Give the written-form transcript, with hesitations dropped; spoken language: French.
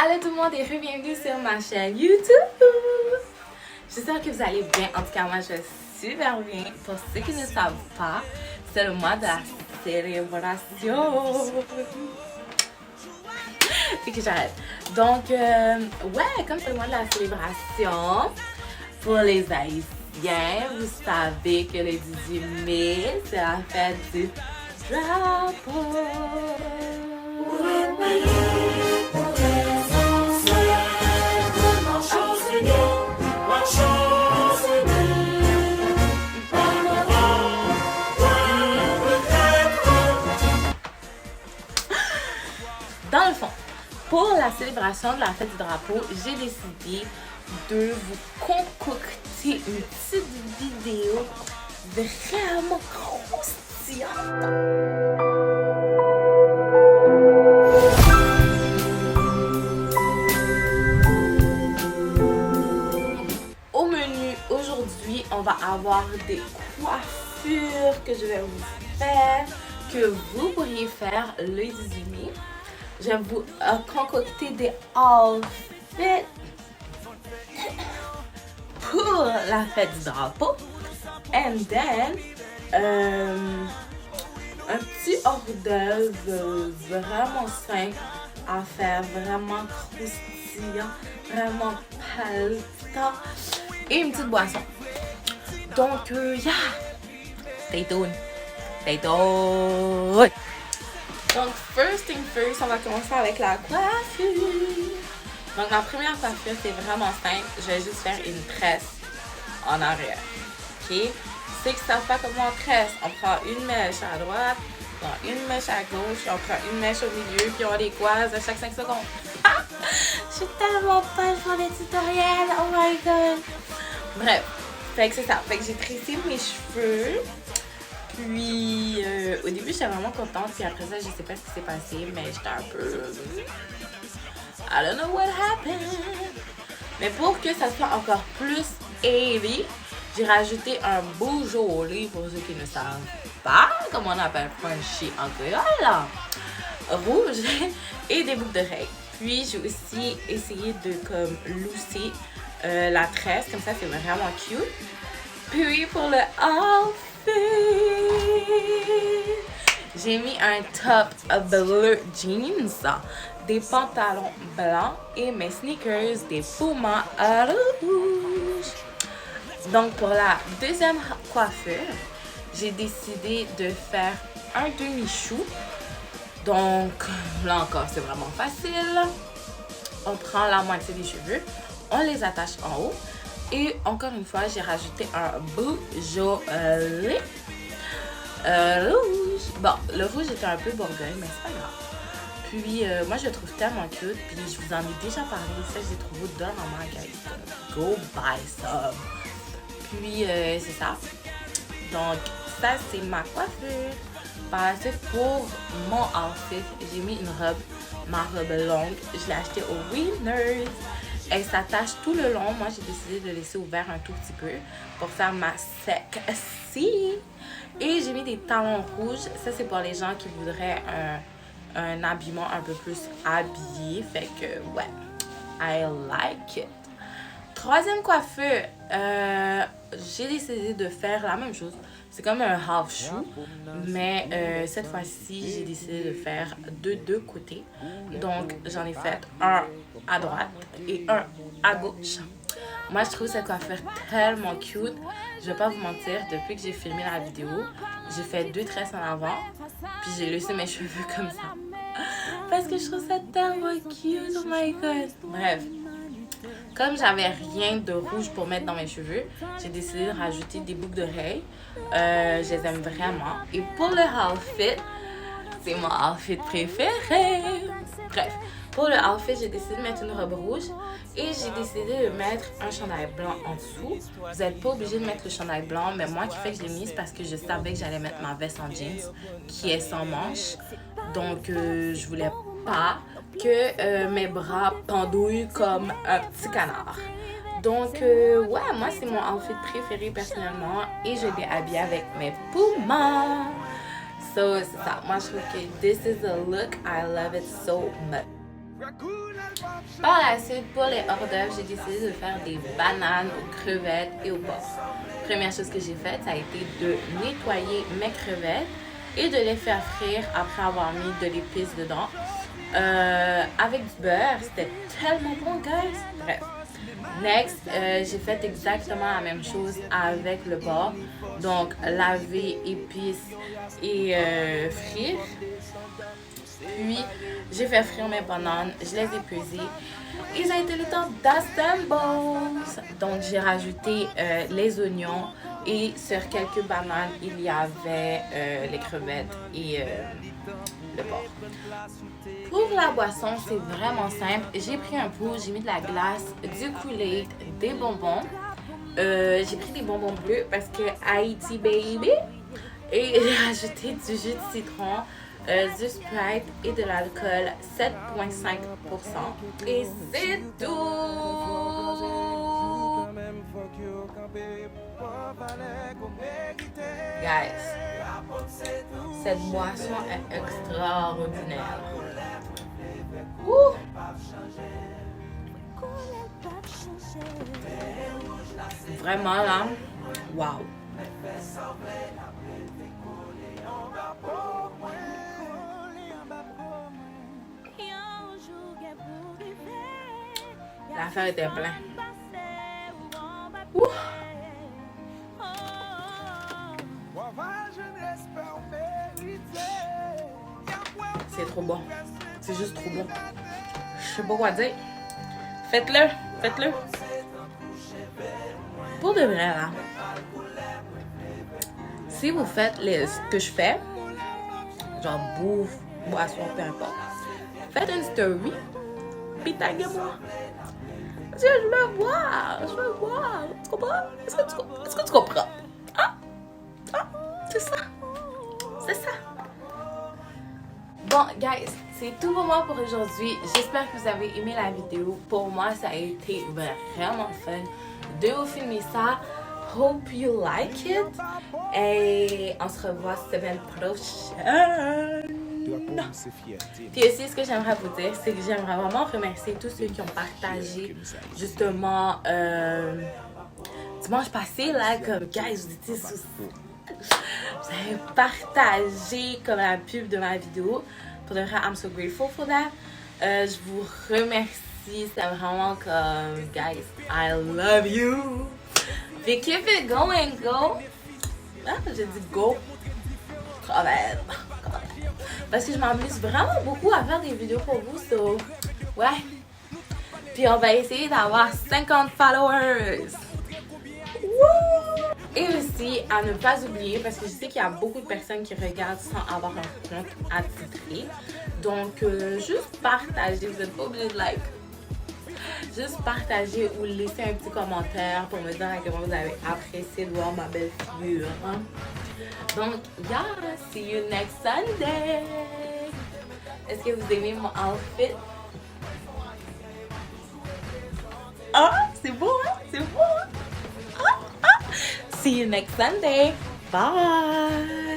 Allô tout le monde et bienvenue sur ma chaîne YouTube. J'espère que vous allez bien. En tout cas, moi je vais super bien. Pour ceux qui ne savent pas, c'est le mois de la célébration. Et que j'arrête. Donc, ouais, comme c'est le mois de la célébration, pour les Haïtiens, vous savez que le 18 mai, c'est la fête du drapeau. Dans le fond, pour la célébration de la fête du drapeau, j'ai décidé de vous concocter une petite vidéo vraiment croustillante. Au menu aujourd'hui, on va avoir des coiffures que je vais vous faire, que vous pourriez faire le 18 mai. Je vais vous concocter des outfits pour la fête du drapeau. And then, un petit hors d'œuvre vraiment simple à faire, vraiment croustillant, vraiment palpitant. Et une petite boisson. Donc, yeah! Stay tuned! Stay tuned! Donc, first thing first, on va commencer avec la coiffure. Donc, ma première coiffure, c'est vraiment simple. Je vais juste faire une tresse en arrière. Ok? Ceux qui ne savent pas comment on tresse, on prend une mèche à droite, on prend une mèche à gauche, on prend une mèche au milieu, puis on les croise à chaque 5 secondes. Je suis tellement pas pour les tutoriels. Oh my god! Bref, fait que c'est ça. Fait que j'ai tressé mes cheveux. Puis, au début, j'étais vraiment contente. Puis après ça, je sais pas ce qui s'est passé, mais j'étais un peu... I don't know what happened. Mais pour que ça soit encore plus heavy, j'ai rajouté un bougeolet, pour ceux qui ne savent pas, comme on appelle crunchy en créole, rouge, et des boucles d'oreilles. Puis, j'ai aussi essayé de comme lousser la tresse, comme ça, c'est vraiment cute. Puis, pour le outfit, j'ai mis un top bleu jeans, des pantalons blancs et mes sneakers, des Puma rouges. Donc pour la deuxième coiffure, j'ai décidé de faire un demi-chou. Donc là encore, c'est vraiment facile. On prend la moitié des cheveux, on les attache en haut. Et encore une fois, j'ai rajouté un bougeolet rouge. Bon, le rouge était un peu bourgogne, mais c'est pas grave. Puis, moi, je le trouve tellement cute. Puis, je vous en ai déjà parlé. Ça, je l'ai trouvé dans ma guys. Go buy some. Puis, c'est ça. Donc, ça, c'est ma coiffure. Par la suite, pour mon outfit, j'ai mis une robe, ma robe longue. Je l'ai achetée au Winners. Elle s'attache tout le long. Moi, j'ai décidé de laisser ouvert un tout petit peu pour faire ma sexy. Et j'ai mis des talons rouges. Ça, c'est pour les gens qui voudraient un habillement un peu plus habillé. Fait que, ouais, I like it. Troisième coiffure, j'ai décidé de faire la même chose. C'est comme un half shoe, mais cette fois-ci, j'ai décidé de faire de deux côtés. Donc, j'en ai fait un à droite et un à gauche. Moi, je trouve cette coiffure tellement cute. Je vais pas vous mentir, depuis que j'ai filmé la vidéo, j'ai fait deux tresses en avant, puis j'ai laissé mes cheveux comme ça. Parce que je trouve ça tellement cute, oh my god. Bref. Comme j'avais rien de rouge pour mettre dans mes cheveux, j'ai décidé de rajouter des boucles d'oreilles. Je les aime vraiment. Et pour le outfit, c'est mon outfit préféré. Bref, pour le outfit, j'ai décidé de mettre une robe rouge et j'ai décidé de mettre un chandail blanc en dessous. Vous n'êtes pas obligé de mettre le chandail blanc, mais moi qui fait que je l'ai mis, c'est parce que je savais que j'allais mettre ma veste en jeans qui est sans manches. Donc, je voulais pas que mes bras pendouillent comme un petit canard. Donc, ouais, moi, c'est mon outfit préféré personnellement et je l'ai habillé avec mes Puma. So, c'est ça. Moi, je trouve que this is a look. I love it so much. Par la suite, pour les hors d'œuvre, j'ai décidé de faire des bananes aux crevettes et au porc. Première chose que j'ai faite, ça a été de nettoyer mes crevettes et de les faire frire après avoir mis de l'épice dedans. Avec du beurre, c'était tellement bon, guys. Bref. Next, j'ai fait exactement la même chose avec le porc. Donc, laver, épices et frire. Puis, j'ai fait frire mes bananes, je les ai pesées. Et ça a été le temps d'assemble. Donc, j'ai rajouté les oignons et sur quelques bananes, il y avait les crevettes et le porc. Pour la boisson, c'est vraiment simple. J'ai pris un pot, j'ai mis de la glace, du Kool-Aid, des bonbons. J'ai pris des bonbons bleus parce que Haïti baby. Et j'ai rajouté du jus de citron, du Sprite et de l'alcool 7,5%. Et c'est tout! Guys, cette boisson est extraordinaire. Ouh! Vraiment là, wow! L'affaire était pleine. Ouh! C'est trop bon. C'est juste trop bon. Je sais pas quoi dire. Faites-le. Faites-le. Pour de vrai, là. Si vous faites ce que je fais, genre bouffe, boisson, peu importe, faites une story, puis taguez-moi. Parce que je veux voir. Je veux voir. Tu comprends? Est-ce que tu comprends? Ah? Ah? C'est ça. C'est ça. Bon, guys, c'est tout pour moi pour aujourd'hui. J'espère que vous avez aimé la vidéo. Pour moi, ça a été vraiment fun de vous filmer ça. Hope you like it. Et on se revoit semaine prochaine. Puis aussi, ce que j'aimerais vous dire, c'est que j'aimerais vraiment remercier tous ceux qui ont partagé justement dimanche passé, là, comme guys, vous étiez sous... Vous avez partagé comme la pub de ma vidéo. Pour de vrai, I'm so grateful for that. Je vous remercie. C'est vraiment comme, guys, I love you. Puis keep it going, go. Ah, j'ai dit go. Quand même. Parce que je m'amuse vraiment beaucoup à faire des vidéos pour vous. So, ouais. Puis on va essayer d'avoir 50 followers. Woo! Et aussi, à ne pas oublier, parce que je sais qu'il y a beaucoup de personnes qui regardent sans avoir un compte attitré. Donc, juste partager, vous n'êtes pas obligé de like. Juste partager ou laisser un petit commentaire pour me dire à quel point vous avez apprécié de voir ma belle figure. Hein? Donc, yeah, see you next Sunday. Est-ce que vous aimez mon outfit? Ah, c'est beau, hein? C'est beau, hein? See you next Sunday. Bye.